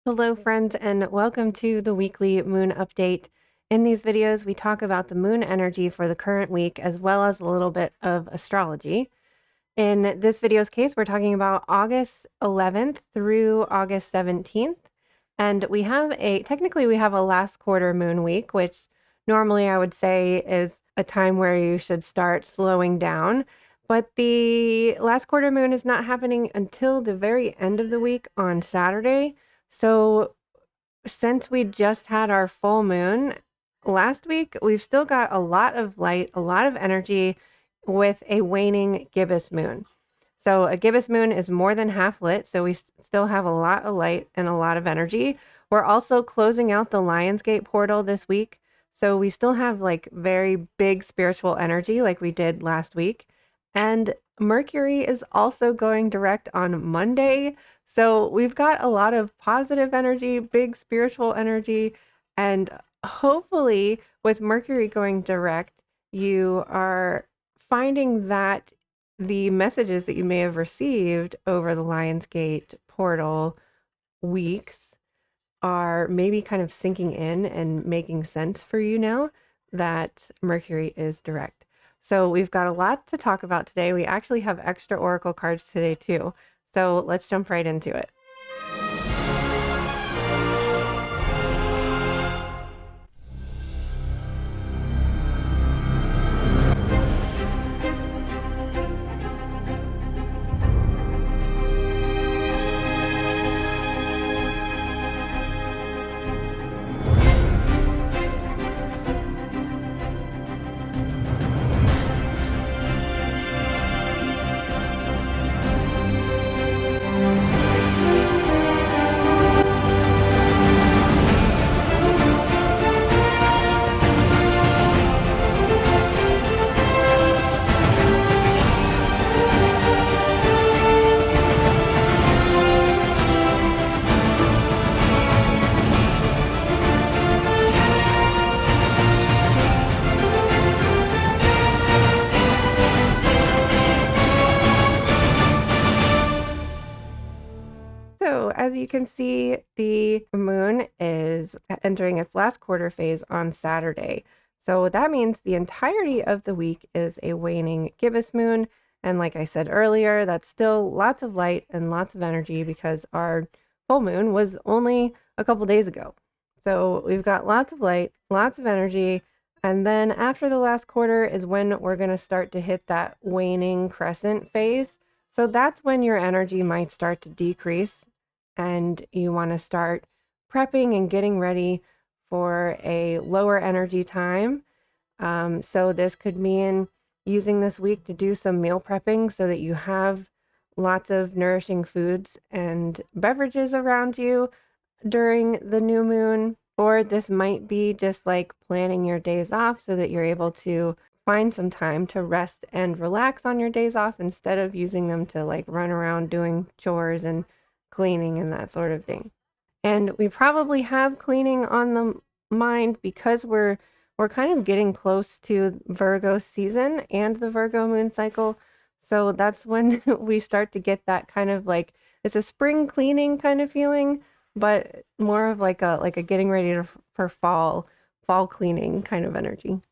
Hello, friends, and welcome to the weekly moon update. In these videos, we talk about the moon energy for the current week, as well as a little bit of astrology. In this video's case, we're talking about August 11th through August 17th. And technically we have a last quarter moon week, which normally I would say is a time where you should start slowing down. But the last quarter moon is not happening until the very end of the week on Saturday. So since we just had our full moon last week, we've still got a lot of light, a lot of energy with a waning gibbous moon. So a gibbous moon is more than half lit, so we still have a lot of light and a lot of energy. We're also closing out the Lionsgate portal this week, so we still have like very big spiritual energy like we did last week. And Mercury is also going direct on Monday. So we've got a lot of positive energy, big spiritual energy, and hopefully with Mercury going direct, you are finding that the messages that you may have received over the Lionsgate portal weeks are maybe kind of sinking in and making sense for you now that Mercury is direct. So we've got a lot to talk about today. We actually have extra oracle cards today too. So let's jump right into it. So as you can see, the moon is entering its last quarter phase on Saturday. So that means the entirety of the week is a waning gibbous moon. And like I said earlier, that's still lots of light and lots of energy because our full moon was only a couple days ago. So we've got lots of light, lots of energy. And then after the last quarter is when we're going to start to hit that waning crescent phase. So that's when your energy might start to decrease and you want to start prepping and getting ready for a lower energy time. So this could mean using this week to do some meal prepping so that you have lots of nourishing foods and beverages around you during the new moon. Or this might be just like planning your days off so that you're able to find some time to rest and relax on your days off instead of using them to like run around doing chores and cleaning and that sort of thing. And we probably have cleaning on the mind because we're kind of getting close to Virgo season and the Virgo moon cycle. So that's when we start to get that kind of like it's a spring cleaning kind of feeling, but more of like a getting ready for fall cleaning kind of energy.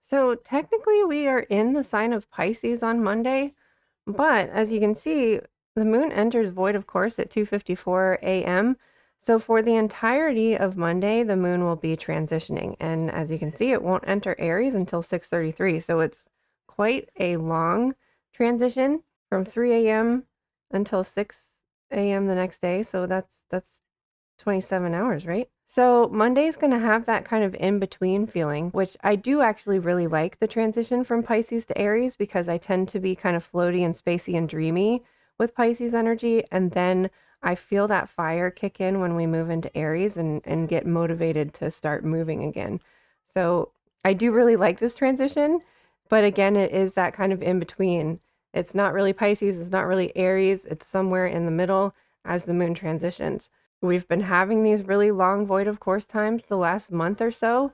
So technically we are in the sign of Pisces on Monday, but as you can see, the moon enters void of course at 2:54 a.m. So for the entirety of Monday, the moon will be transitioning. And as you can see, it won't enter Aries until 6:33. So it's quite a long transition from 3 a.m. until 6 a.m. the next day. So that's 27 hours, right? So Monday's going to have that kind of in-between feeling, which I do actually really like the transition from Pisces to Aries because I tend to be kind of floaty and spacey and dreamy with Pisces energy. And then I feel that fire kick in when we move into Aries and get motivated to start moving again. So I do really like this transition, but again, it is that kind of in between. It's not really Pisces, it's not really Aries, it's somewhere in the middle as the moon transitions. We've been having these really long void of course times the last month or so,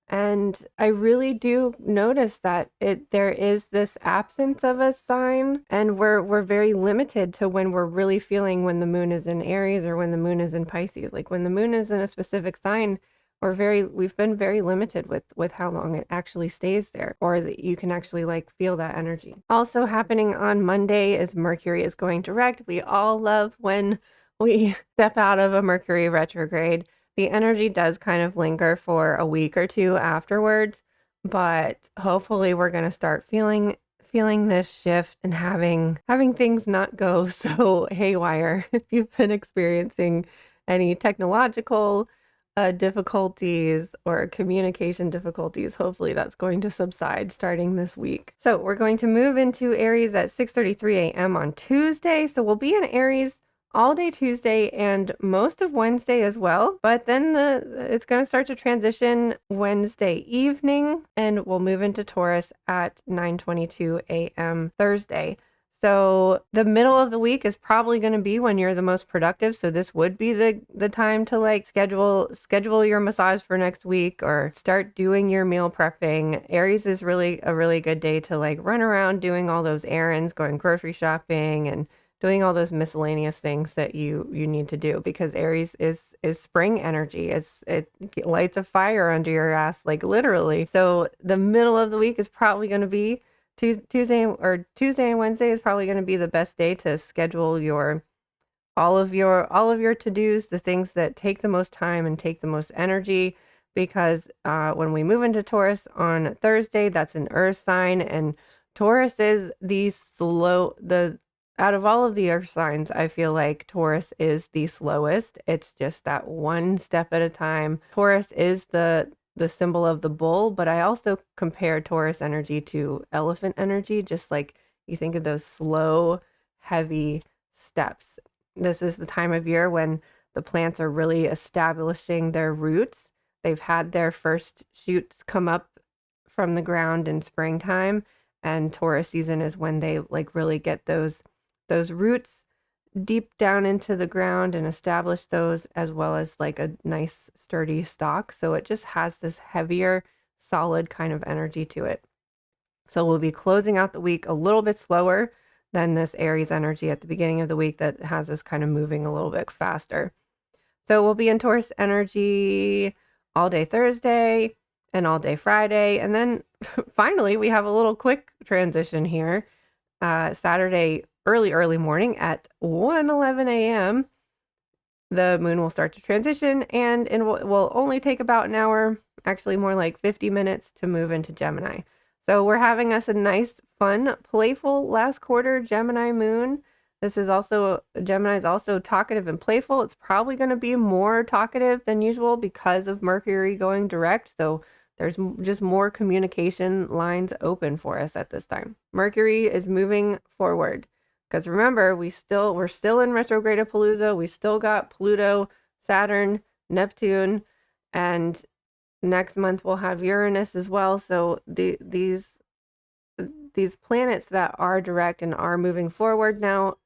And I really do notice that there is this absence of a sign, and we're very limited to when we're really feeling when the moon is in Aries or when the moon is in Pisces. Like when the moon is in a specific sign, we've been very limited with how long it actually stays there, or that you can actually like feel that energy. Also happening on Monday is Mercury is going direct. We all love when we step out of a Mercury retrograde. The energy does kind of linger for a week or two afterwards, but hopefully we're going to start feeling this shift and having things not go so haywire. If you've been experiencing any technological difficulties or communication difficulties, hopefully that's going to subside starting this week. So we're going to move into Aries at 6:33 a.m. on Tuesday. So we'll be in Aries all day Tuesday and most of Wednesday as well. But then it's going to start to transition Wednesday evening, and we'll move into Taurus at 9:22 a.m. Thursday. So the middle of the week is probably going to be when you're the most productive. So this would be the time to like schedule your massage for next week or start doing your meal prepping. Aries is really a really good day to like run around doing all those errands, going grocery shopping and doing all those miscellaneous things that you need to do, because Aries is spring energy. It lights a fire under your ass, like literally. So the middle of the week is probably going to be Tuesday and Wednesday is probably going to be the best day to schedule all of your to-dos, the things that take the most time and take the most energy, because when we move into Taurus on Thursday, that's an earth sign, and Taurus is out of all of the earth signs, I feel like Taurus is the slowest. It's just that one step at a time. Taurus is the symbol of the bull, but I also compare Taurus energy to elephant energy, just like you think of those slow, heavy steps. This is the time of year when the plants are really establishing their roots. They've had their first shoots come up from the ground in springtime, and Taurus season is when they like really get those roots deep down into the ground and establish those, as well as like a nice sturdy stalk. So it just has this heavier, solid kind of energy to it. So we'll be closing out the week a little bit slower than this Aries energy at the beginning of the week that has us kind of moving a little bit faster. So we'll be in Taurus energy all day Thursday and all day Friday. And then finally, we have a little quick transition here. Saturday, early morning at 1:11 a.m., the moon will start to transition, and it will only take about an hour, actually more like 50 minutes, to move into Gemini. So we're having us a nice, fun, playful last quarter Gemini moon. Gemini is also talkative and playful. It's probably going to be more talkative than usual because of Mercury going direct. So there's just more communication lines open for us at this time. Mercury is moving forward, because remember, we're still in retrograde-apalooza. We still got Pluto, Saturn, Neptune, and next month we'll have Uranus as well. So these planets that are direct and are moving forward now,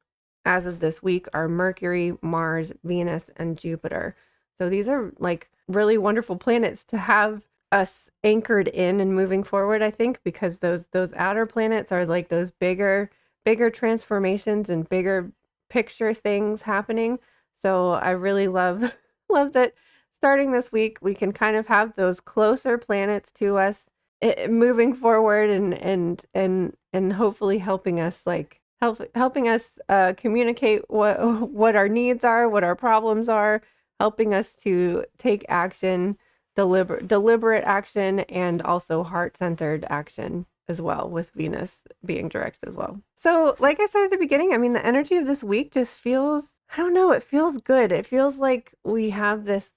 as of this week, are Mercury, Mars, Venus, and Jupiter. So these are like really wonderful planets to have us anchored in and moving forward, I think, because those outer planets are like those bigger transformations and bigger picture things happening. So I really love that starting this week we can kind of have those closer planets to us moving forward and hopefully helping us communicate what our needs are, what our problems are, helping us to take action, deliberate action, and also heart-centered action as well, with Venus being direct as well. So like I said at the beginning, I mean, the energy of this week just feels, I don't know, it feels good. It feels like we had this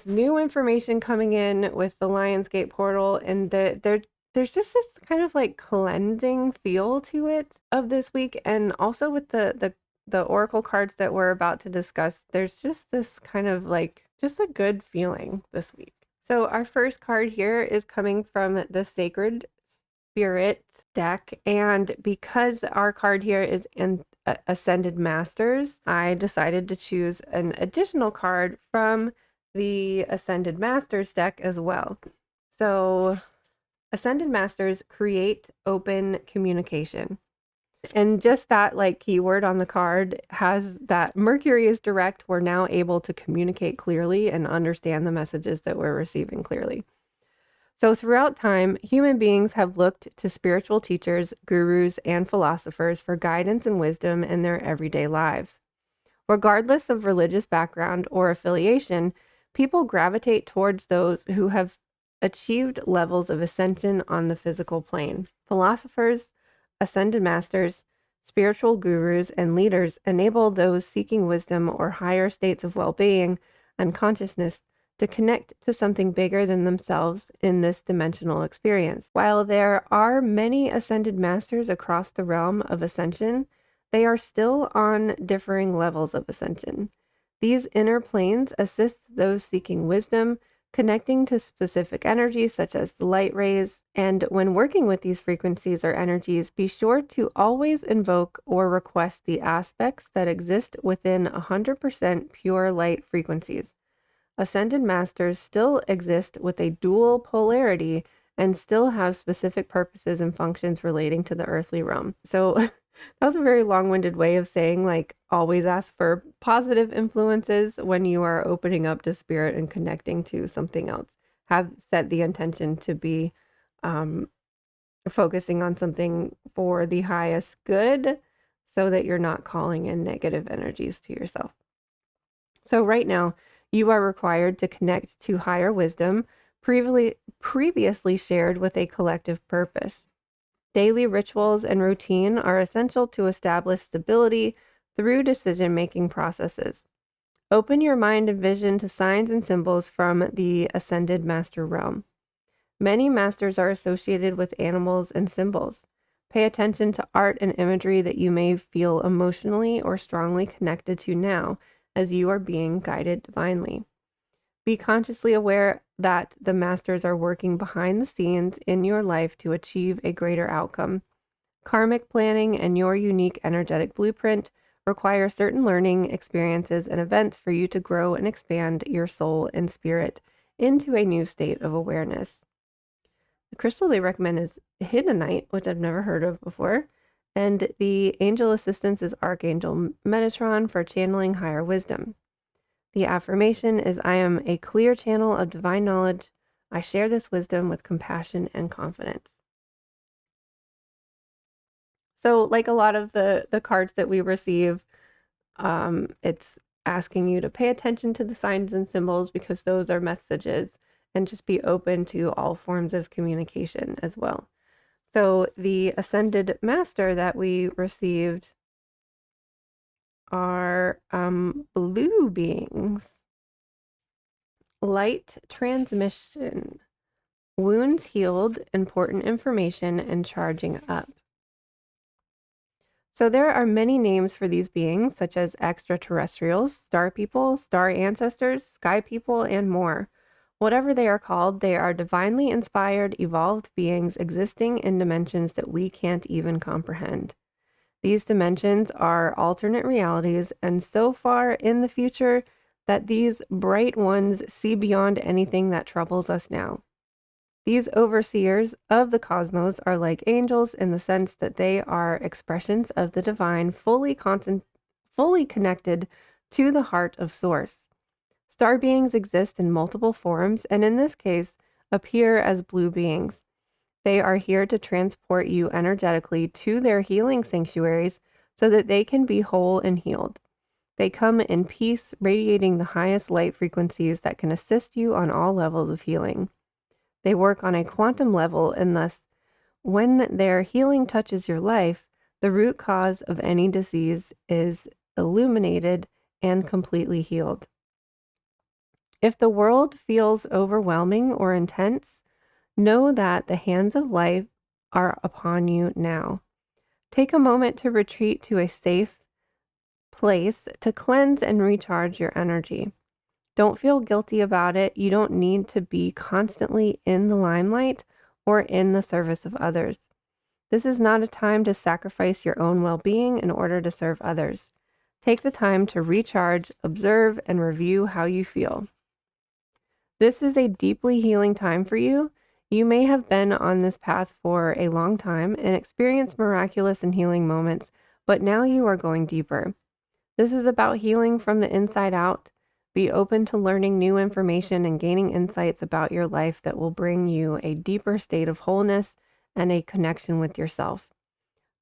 new information coming in with the Lionsgate portal, and there's just this kind of like cleansing feel to it of this week. And also with the oracle cards that we're about to discuss, there's just this kind of like just a good feeling this week. So our first card here is coming from the Sacred Spirit deck, and because our card here is in Ascended Masters, I decided to choose an additional card from the Ascended Masters deck as well. So Ascended Masters create open communication. And just that like keyword on the card has that Mercury is direct. We're now able to communicate clearly and understand the messages that we're receiving clearly. So throughout time, human beings have looked to spiritual teachers, gurus, and philosophers for guidance and wisdom in their everyday lives. Regardless of religious background or affiliation, people gravitate towards those who have achieved levels of ascension on the physical plane. Philosophers, ascended masters, spiritual gurus, and leaders enable those seeking wisdom or higher states of well-being and consciousness to connect to something bigger than themselves in this dimensional experience. While there are many ascended masters across the realm of ascension, they are still on differing levels of ascension. These inner planes assist those seeking wisdom, connecting to specific energies such as the light rays. And when working with these frequencies or energies, be sure to always invoke or request the aspects that exist within 100% pure light frequencies. Ascended masters still exist with a dual polarity and still have specific purposes and functions relating to the earthly realm. So that was a very long-winded way of saying, like, always ask for positive influences when you are opening up to spirit and connecting to something else. Have set the intention to be focusing on something for the highest good so that you're not calling in negative energies to yourself. So right now, you are required to connect to higher wisdom previously shared with a collective purpose. Daily rituals and routine are essential to establish stability through decision-making processes. Open your mind and vision to signs and symbols from the Ascended Master realm. Many masters are associated with animals and symbols. Pay attention to art and imagery that you may feel emotionally or strongly connected to now as you are being guided divinely. Be consciously aware that the masters are working behind the scenes in your life to achieve a greater outcome. Karmic planning and your unique energetic blueprint require certain learning experiences and events for you to grow and expand your soul and spirit into a new state of awareness. The crystal they recommend is Hiddenite, which I've never heard of before. And the angel assistance is Archangel Metatron for channeling higher wisdom. The affirmation is, I am a clear channel of divine knowledge. I share this wisdom with compassion and confidence. So like a lot of the cards that we receive, it's asking you to pay attention to the signs and symbols because those are messages, and just be open to all forms of communication as well. So the Ascended Master that we received are blue beings. Light transmission, wounds healed, important information, and charging up. So there are many names for these beings, such as extraterrestrials, star people, star ancestors, sky people, and more. Whatever they are called, they are divinely inspired, evolved beings existing in dimensions that we can't even comprehend. These dimensions are alternate realities, and so far in the future that these bright ones see beyond anything that troubles us now. These overseers of the cosmos are like angels in the sense that they are expressions of the divine, fully connected to the heart of Source. Star beings exist in multiple forms, and in this case, appear as blue beings. They are here to transport you energetically to their healing sanctuaries so that they can be whole and healed. They come in peace, radiating the highest light frequencies that can assist you on all levels of healing. They work on a quantum level, and thus, when their healing touches your life, the root cause of any disease is illuminated and completely healed. If the world feels overwhelming or intense, know that the hands of life are upon you now. Take a moment to retreat to a safe place to cleanse and recharge your energy. Don't feel guilty about it. You don't need to be constantly in the limelight or in the service of others. This is not a time to sacrifice your own well-being in order to serve others. Take the time to recharge, observe, and review how you feel. This is a deeply healing time for you, You may have been on this path for a long time and experienced miraculous and healing moments, but now you are going deeper. This is about healing from the inside out. Be open to learning new information and gaining insights about your life that will bring you a deeper state of wholeness and a connection with yourself.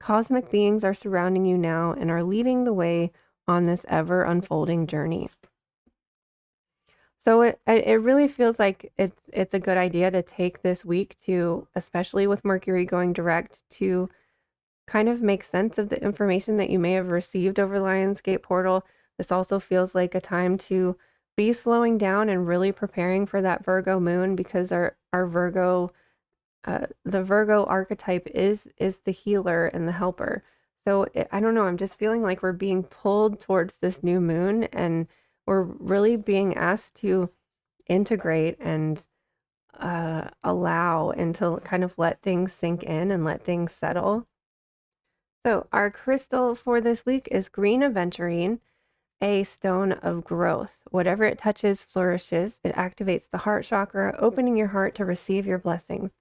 Cosmic beings are surrounding you now and are leading the way on this ever unfolding journey. So it really feels like it's a good idea to take this week to, especially with Mercury going direct, to kind of make sense of the information that you may have received over the Lionsgate portal. This also feels like a time to be slowing down and really preparing for that Virgo moon, because our Virgo, the Virgo archetype is the healer and the helper. So I don't know, I'm just feeling like we're being pulled towards this new moon, and we're really being asked to integrate and allow, and to kind of let things sink in and let things settle. So our crystal for this week is green aventurine, a stone of growth. Whatever it touches flourishes. It activates the heart chakra, opening your heart to receive your blessings.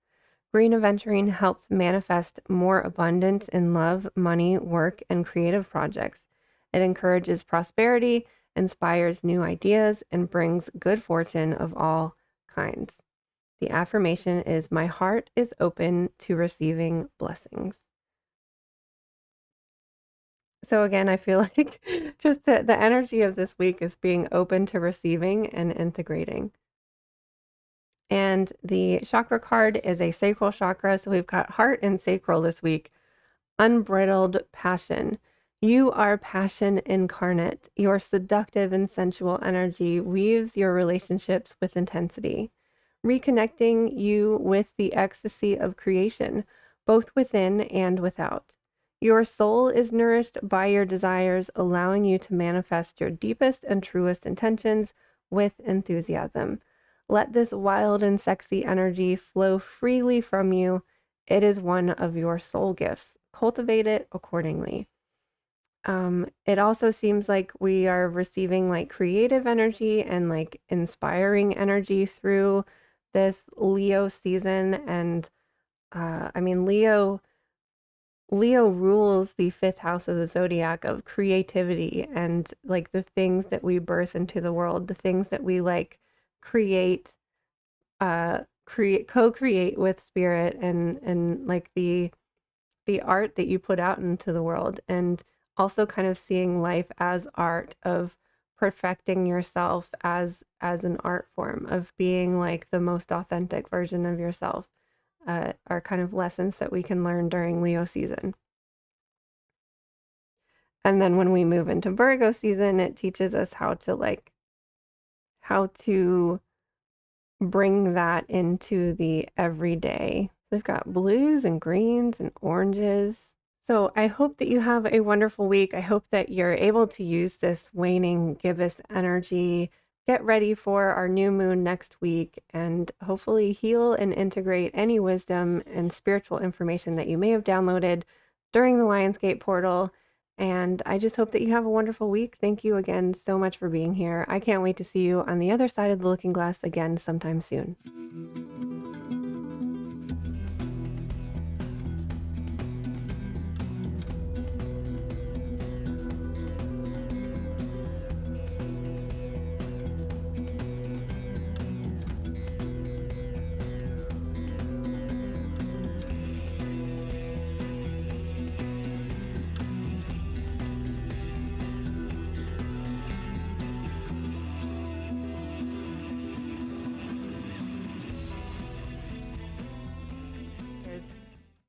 Green aventurine helps manifest more abundance in love, money, work, and creative projects. It encourages prosperity, inspires new ideas, and brings good fortune of all kinds. The affirmation is, my heart is open to receiving blessings. So again, I feel like just the energy of this week is being open to receiving and integrating. And the chakra card is a sacral chakra. So we've got heart and sacral this week. Unbridled passion. You are passion incarnate. Your seductive and sensual energy weaves your relationships with intensity, reconnecting you with the ecstasy of creation, both within and without. Your soul is nourished by your desires, allowing you to manifest your deepest and truest intentions with enthusiasm. Let this wild and sexy energy flow freely from you. It is one of your soul gifts. Cultivate it accordingly. It also seems like we are receiving like creative energy and like inspiring energy through this Leo season. And I mean, Leo rules the fifth house of the zodiac of creativity and like the things that we birth into the world, the things that we like create, co-create with spirit, and like the art that you put out into the world, and also kind of seeing life as art, of perfecting yourself as an art form, of being like the most authentic version of yourself, are kind of lessons that we can learn during Leo season. And then when we move into Virgo season, it teaches us how to bring that into the everyday. So we've got blues and greens and oranges. So I hope that you have a wonderful week. I hope that you're able to use this waning gibbous energy. Get ready for our new moon next week, and hopefully heal and integrate any wisdom and spiritual information that you may have downloaded during the Lionsgate portal. And I just hope that you have a wonderful week. Thank you again so much for being here. I can't wait to see you on the other side of the looking glass again sometime soon.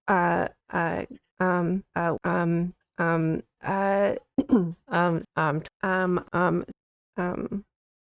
uh, uh, um, uh, um, um, uh, um, um, um, um, um,